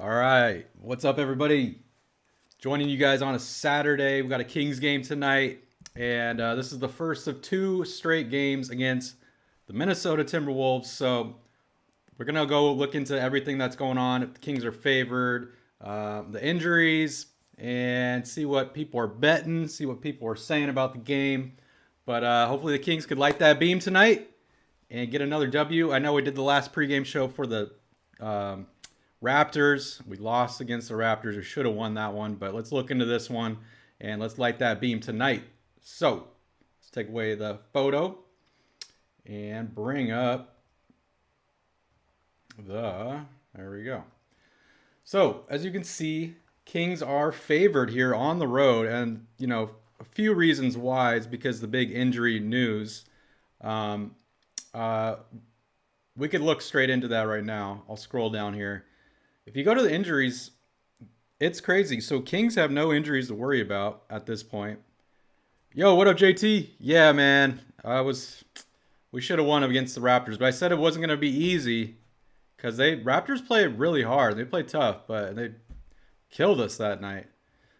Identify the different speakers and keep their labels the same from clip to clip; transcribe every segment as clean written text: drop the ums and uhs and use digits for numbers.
Speaker 1: All right. What's up, everybody? Joining you guys on a Saturday. We got a Kings game tonight, and this is the first of two straight games against the Minnesota Timberwolves. So we're going to go look into everything that's going on. If the Kings are favored, the injuries, and see what people are betting, see what people are saying about the game. But hopefully the Kings could light that beam tonight and get another W. I know we did the last pregame show for the um, Raptors. We lost against the Raptors. We should have won that one, but let's look into this one and let's light that beam tonight. So let's take away the photo and bring up there we go. So as you can see, Kings are favored here on the road, and a few reasons why is because the big injury news. Um, uh, we could look straight into that right now. I'll scroll down here. If you go to the injuries, it's crazy. So Kings have no injuries to worry about at this point. Yo, what up, JT? Yeah, man. We should have won against the Raptors, but I said it wasn't going to be easy because Raptors play really hard. They play tough, but they killed us that night.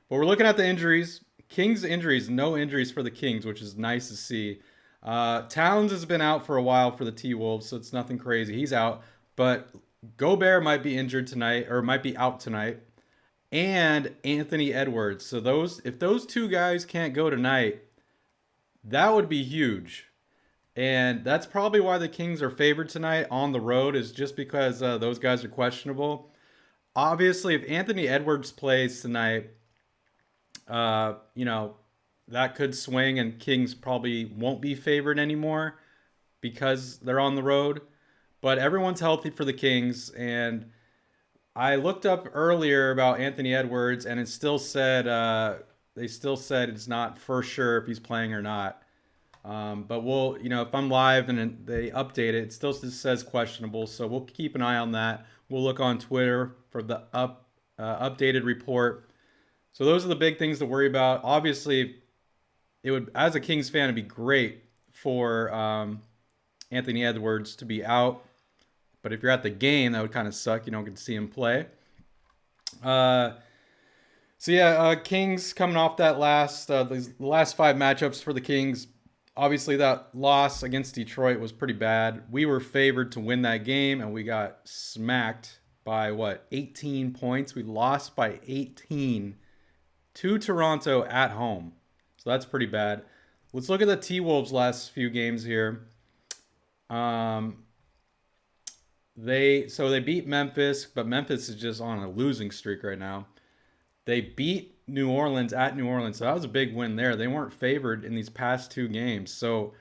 Speaker 1: But we're looking at the injuries. Kings injuries, no injuries for the Kings, which is nice to see. Towns has been out for a while for the T-Wolves, so it's nothing crazy. He's out, but Gobert might be injured tonight, or might be out tonight, and Anthony Edwards. So if those two guys can't go tonight, that would be huge. And that's probably why the Kings are favored tonight on the road, is just because those guys are questionable. Obviously, if Anthony Edwards plays tonight, uh, you know, that could swing, and Kings probably won't be favored anymore because they're on the road. But everyone's healthy for the Kings, and I looked up earlier about Anthony Edwards, and it still said they still said it's not for sure if he's playing or not. But if I'm live and they update it, it still just says questionable. So we'll keep an eye on that. We'll look on Twitter for the updated report. So those are the big things to worry about. Obviously, it would, as a Kings fan, it'd be great for Anthony Edwards to be out. But if you're at the game, that would kind of suck. You don't get to see him play. Uh, Kings coming off that the last five matchups for the Kings. Obviously, that loss against Detroit was pretty bad. We were favored to win that game, and we got smacked by 18 points. We lost by 18 to Toronto at home. So that's pretty bad. Let's look at the T-Wolves' last few games here. They beat Memphis, but Memphis is just on a losing streak right now. They beat New Orleans at New Orleans, so that was a big win there. They weren't favored in these past two games. So,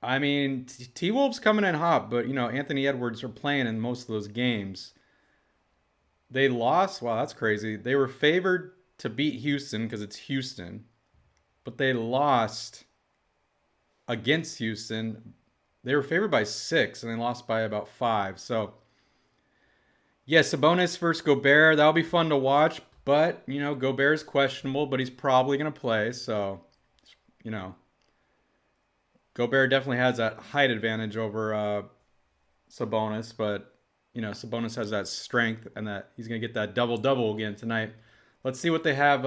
Speaker 1: I mean, T-Wolves coming in hot, but, Anthony Edwards are playing in most of those games. They lost. Wow, that's crazy. They were favored to beat Houston because it's Houston, but they lost against Houston. They were favored by 6, and they lost by about 5. So, yeah, Sabonis versus Gobert. That'll be fun to watch. But, Gobert's questionable, but he's probably going to play. So, you know, Gobert definitely has that height advantage over Sabonis. But, Sabonis has that strength, and that he's going to get that double-double again tonight. Let's see what they have.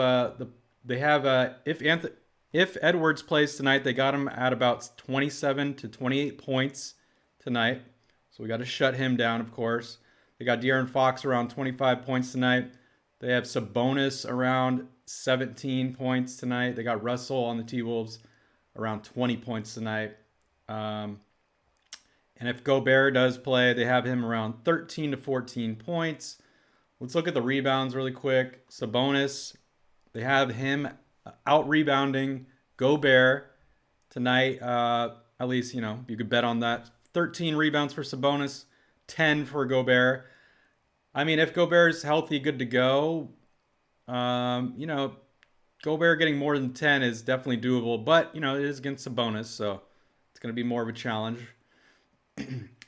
Speaker 1: If Edwards plays tonight, they got him at about 27 to 28 points tonight. So we got to shut him down, of course. They got De'Aaron Fox around 25 points tonight. They have Sabonis around 17 points tonight. They got Russell on the T-Wolves around 20 points tonight. And if Gobert does play, they have him around 13 to 14 points. Let's look at the rebounds really quick. Sabonis, they have him out rebounding Gobert tonight. At least, you could bet on that. 13 rebounds for Sabonis, 10 for Gobert. I mean, if Gobert's healthy, good to go, Gobert getting more than 10 is definitely doable. But, it is against Sabonis, so it's going to be more of a challenge.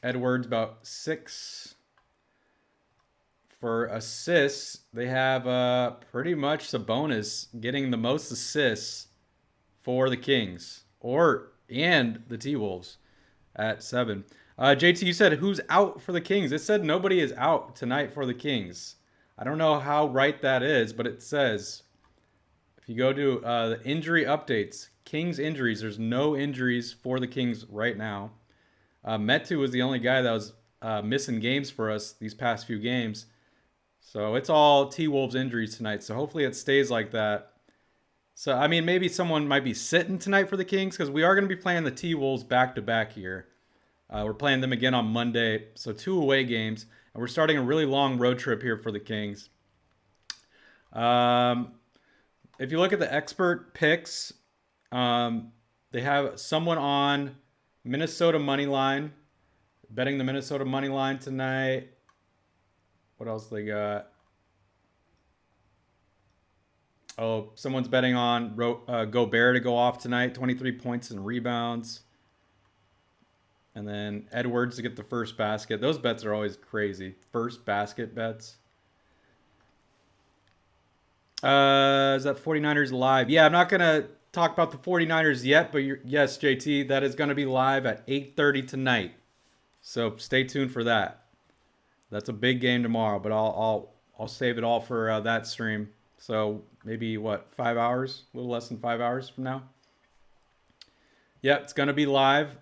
Speaker 1: Edwards, about 6. For assists, they have pretty much Sabonis getting the most assists for the Kings and the T-Wolves at 7. JT, you said who's out for the Kings? It said nobody is out tonight for the Kings. I don't know how right that is, but it says if you go to the injury updates, Kings injuries, there's no injuries for the Kings right now. Metu was the only guy that was missing games for us these past few games. So it's all T-Wolves injuries tonight. So hopefully it stays like that. So, I mean, maybe someone might be sitting tonight for the Kings because we are going to be playing the T-Wolves back-to-back here. We're playing them again on Monday. So 2 away games. And we're starting a really long road trip here for the Kings. If you look at the expert picks, they have someone on Minnesota money line, betting the Minnesota money line tonight. What else they got? Oh, someone's betting on Gobert to go off tonight, 23 points and rebounds. And then Edwards to get the first basket. Those bets are always crazy. First basket bets. Is that 49ers live? Yeah, I'm not going to talk about the 49ers yet, but yes, JT, that is going to be live at 8:30 tonight. So stay tuned for that. That's a big game tomorrow, but I'll save it all for that stream. So maybe 5 hours, a little less than 5 hours from now. Yep, it's going to be live.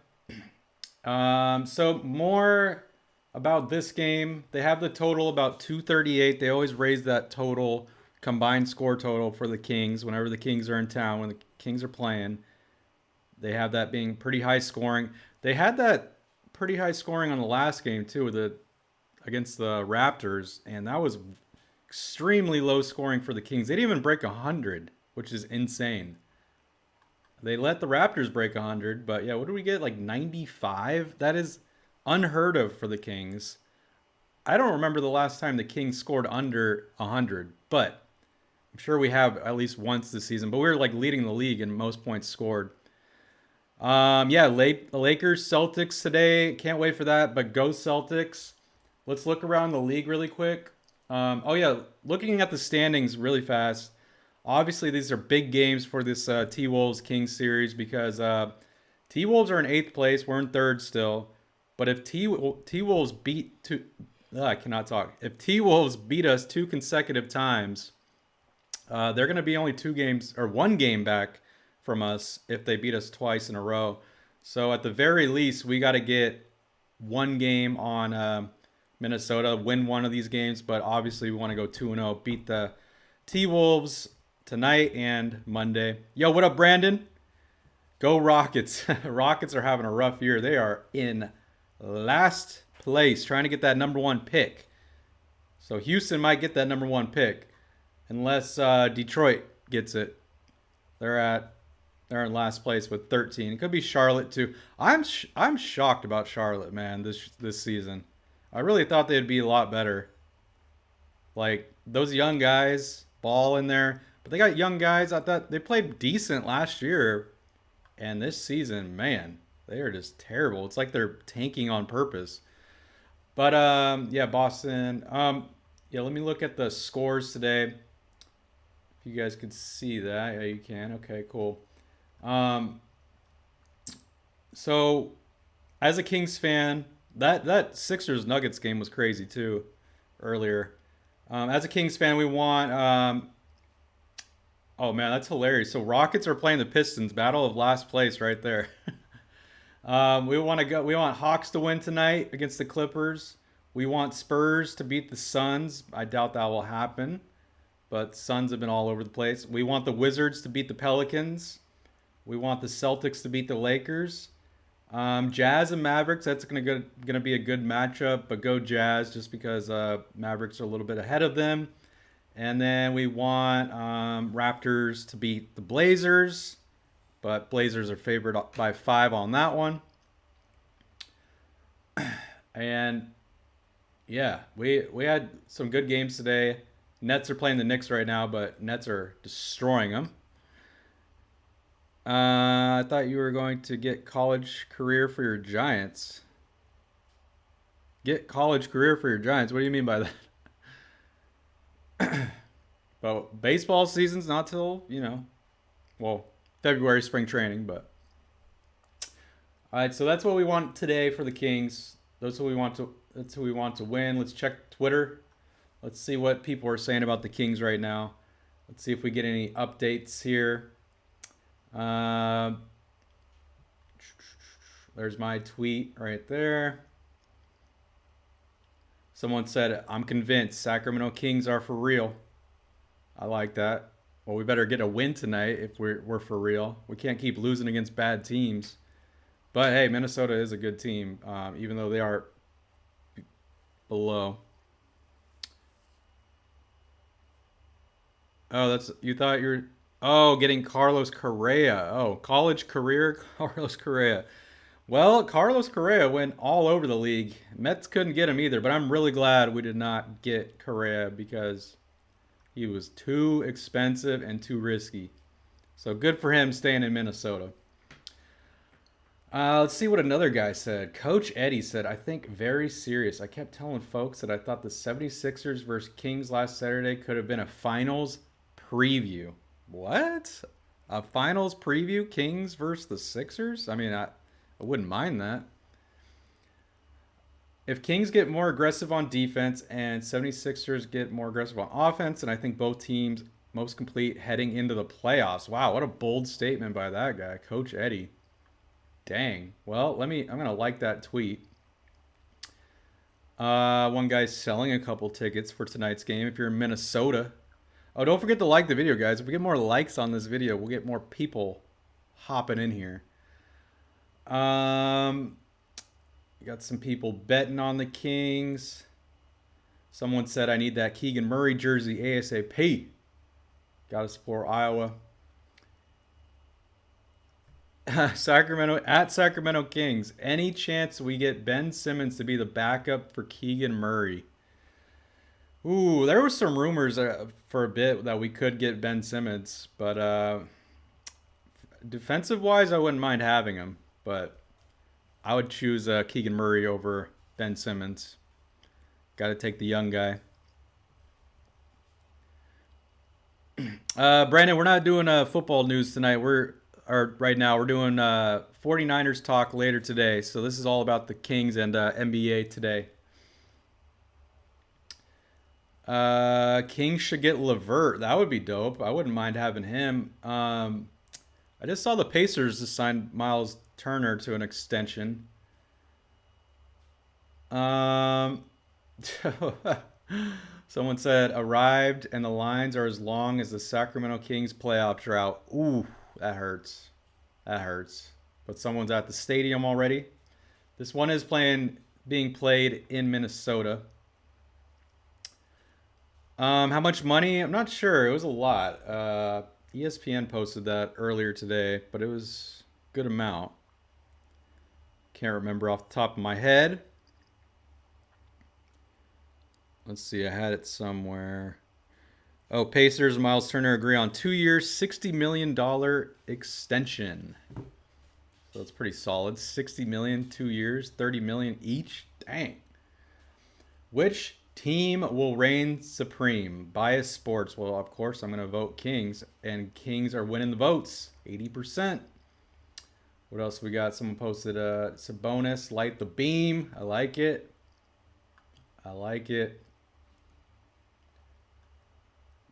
Speaker 1: So more about this game. They have the total about 238. They always raise that total, combined score total for the Kings whenever the Kings are in town, when the Kings are playing. They have that being pretty high scoring. They had that pretty high scoring on the last game too, against the Raptors, and that was extremely low scoring for the Kings. They didn't even break 100, which is insane. They let the Raptors break 100, but yeah, what did we get? Like 95? That is unheard of for the Kings. I don't remember the last time the Kings scored under 100, but I'm sure we have at least once this season. But we were like leading the league in most points scored. Yeah, Lakers, Celtics today. Can't wait for that, but go Celtics. Let's look around the league really quick. Oh yeah, looking at the standings really fast. Obviously, these are big games for this T-Wolves Kings series because T-Wolves are in 8th place. We're in 3rd still. But if T-Wolves beat two, I cannot talk. If T-Wolves beat us 2 consecutive times, they're going to be only 2 games or 1 game back from us if they beat us twice in a row. So at the very least, we got to get 1 game on Minnesota, win 1 of these games. But obviously, we want to go 2-0, beat the T-Wolves tonight and Monday. Yo, what up, Brandon? Go Rockets. Rockets are having a rough year. They are in last place trying to get that number 1 pick. So Houston might get that number 1 pick unless Detroit gets it. They're in last place with 13. It could be Charlotte too. I'm shocked about Charlotte, man, this season. I really thought they'd be a lot better. Like those young guys, Ball in there. But they got young guys. I thought they played decent last year. And this season, man, they are just terrible. It's like they're tanking on purpose. But, yeah, Boston. Yeah, let me look at the scores today. If you guys could see that. Yeah, you can. Okay, cool. So, as a Kings fan, that Sixers-Nuggets game was crazy, too, earlier. As a Kings fan, we want... oh, man, that's hilarious. So Rockets are playing the Pistons. Battle of last place right there. We want Hawks to win tonight against the Clippers. We want Spurs to beat the Suns. I doubt that will happen. But Suns have been all over the place. We want the Wizards to beat the Pelicans. We want the Celtics to beat the Lakers. Jazz and Mavericks, that's gonna be a good matchup, but go Jazz just because Mavericks are a little bit ahead of them. And then we want Raptors to beat the Blazers, but Blazers are favored by 5 on that one. And yeah, we had some good games today. Nets are playing the Knicks right now, but Nets are destroying them. I thought you were going to get college career for your Giants. Get college career for your Giants? What do you mean by that? Well, baseball season's not till, February spring training, but. All right, so that's what we want today for the Kings. That's who we want to win. Let's check Twitter. Let's see what people are saying about the Kings right now. Let's see if we get any updates here. Uh, there's my tweet right there. Someone said, I'm convinced Sacramento Kings are for real. I like that. Well, we better get a win tonight if we're for real. We can't keep losing against bad teams. But hey, Minnesota is a good team, even though they are below. Oh, that's you thought you're. Oh, getting Carlos Correa. Oh, college career Carlos Correa. Well, Carlos Correa went all over the league. Mets couldn't get him either, but I'm really glad we did not get Correa because he was too expensive and too risky. So good for him staying in Minnesota. Let's see what another guy said. Coach Eddie said, I think very serious. I kept telling folks that I thought the 76ers versus Kings last Saturday could have been a finals preview. What? A finals preview? Kings versus the Sixers? I mean, I wouldn't mind that. If Kings get more aggressive on defense and 76ers get more aggressive on offense, and I think both teams most complete heading into the playoffs. Wow, what a bold statement by that guy, Coach Eddie. Dang. Well, I'm gonna like that tweet. One guy's selling a couple tickets for tonight's game. If you're in Minnesota, oh, don't forget to like the video, guys. If we get more likes on this video, we'll get more people hopping in here. You got some people betting on the Kings. Someone said I need that Keegan Murray jersey ASAP. Got to support Iowa. Sacramento Kings. Any chance we get Ben Simmons to be the backup for Keegan Murray? Ooh, there was some rumors for a bit that we could get Ben Simmons, but defensive wise, I wouldn't mind having him, but I would choose Keegan Murray over Ben Simmons. Got to take the young guy. Brandon, we're not doing football news tonight. Right now. We're doing 49ers talk later today. So this is all about the Kings and NBA today. Kings should get LeVert. That would be dope. I wouldn't mind having him. I just saw the Pacers just signed Miles Turner to an extension. Someone said arrived and the lines are as long as the Sacramento Kings playoff drought. Ooh, that hurts. That hurts. But someone's at the stadium already. This one is being played in Minnesota. How much money? I'm not sure. It was a lot. ESPN posted that earlier today, but it was a good amount. Can't remember off the top of my head. Let's see. I had it somewhere. Oh, Pacers and Miles Turner agree on 2 years, $60 million extension. So it's pretty solid. $60 million, 2 years, $30 million each. Dang. Which team will reign supreme? Bias Sports. Well, of course, I'm going to vote Kings, and Kings are winning the votes, 80%. What else we got? Someone posted it's a bonus. Light the beam. I like it. I like it.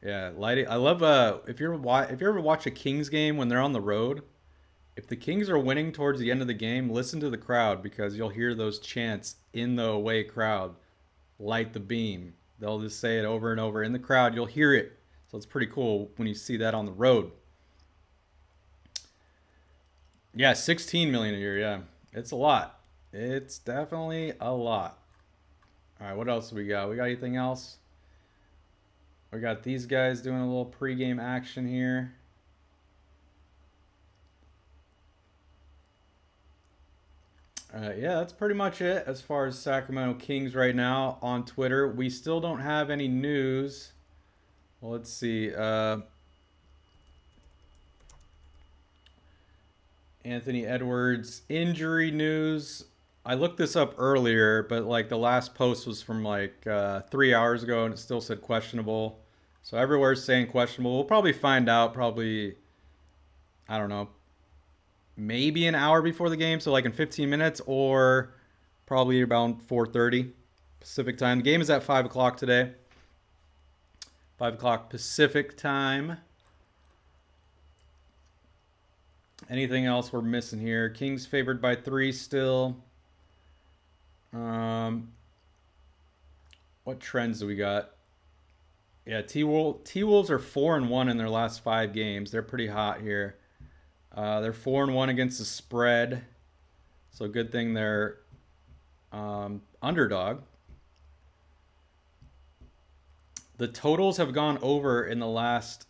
Speaker 1: Yeah, light it. I love if you ever watch a Kings game when they're on the road, if the Kings are winning towards the end of the game, listen to the crowd because you'll hear those chants in the away crowd. Light the beam. They'll just say it over and over in the crowd. You'll hear it. So it's pretty cool when you see that on the road. Yeah, 16 million a year. Yeah, it's a lot. It's definitely a lot. All right, what else do we got? We got anything else? We got these guys doing a little pregame action here. Yeah, that's pretty much it as far as Sacramento Kings right now on Twitter. We still don't have any news. Well, let's see. Anthony Edwards injury news. I looked this up earlier, but like the last post was from like 3 hours ago and it still said questionable. So everywhere's saying questionable. We'll probably find out probably, I don't know, maybe an hour before the game. So like in 15 minutes or probably around 4:30 Pacific time. The game is at 5 o'clock today. 5 o'clock Pacific time. Anything else we're missing here? Kings favored by 3 still. What trends do we got? Yeah, T-Wolves are 4-1 in their last 5 games. They're pretty hot here. They're 4-1 against the spread. So good thing they're underdog. The totals have gone over in the last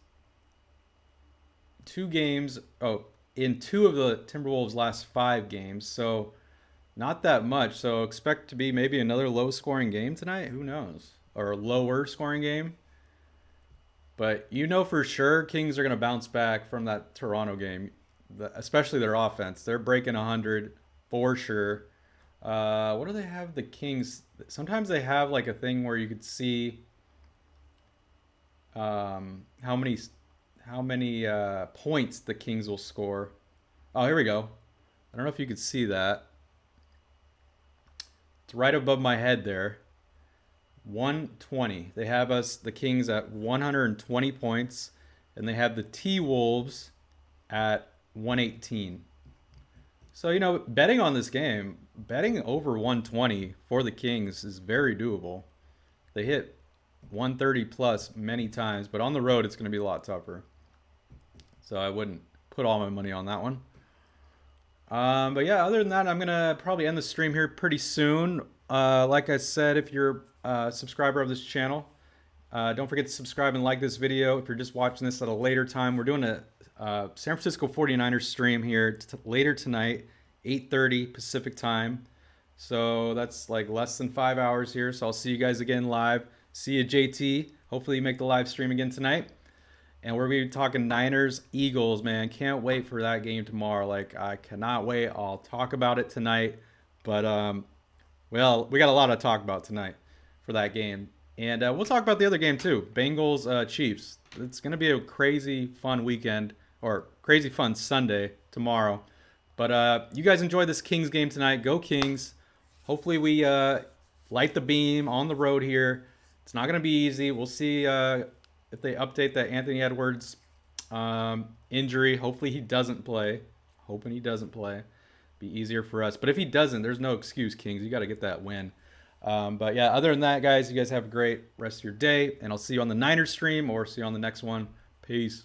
Speaker 1: 2 games. Oh, in 2 of the Timberwolves' last 5 games. So not that much. So expect to be maybe another low-scoring game tonight. Who knows? Or a lower-scoring game. But you know for sure Kings are going to bounce back from that Toronto game, especially their offense. They're breaking 100 for sure. What do they have? The Kings. Sometimes they have like a thing where you could see how many points the Kings will score. Oh, here we go. I don't know if you could see that. It's right above my head there. 120. They have us, the Kings, at 120 points, and they have the T-Wolves at 118. So, you know, betting on this game, betting over 120 for the Kings is very doable. They hit 130 plus many times, but on the road it's going to be a lot tougher. So I wouldn't put all my money on that one. But yeah, other than that, I'm going to probably end the stream here pretty soon. Like I said, if you're a subscriber of this channel, don't forget to subscribe and like this video. If you're just watching this at a later time, we're doing a San Francisco 49ers stream here later tonight, 8:30 Pacific time. So that's like less than 5 hours here. So I'll see you guys again live. See you, JT. Hopefully you make the live stream again tonight. And we're going to be talking Niners, Eagles, man. Can't wait for that game tomorrow. Like, I cannot wait. I'll talk about it tonight. But, well, we got a lot to talk about tonight for that game. And we'll talk about the other game, too. Bengals, Chiefs. It's going to be a crazy fun weekend, or crazy fun Sunday tomorrow. But you guys enjoy this Kings game tonight. Go Kings. Hopefully we light the beam on the road here. It's not going to be easy. We'll see if they update that Anthony Edwards injury. Hopefully he doesn't play. Hoping he doesn't play. Be easier for us. But if he doesn't, there's no excuse, Kings. You got to get that win. But yeah, other than that, guys, you guys have a great rest of your day. And I'll see you on the Niners stream or see you on the next one. Peace.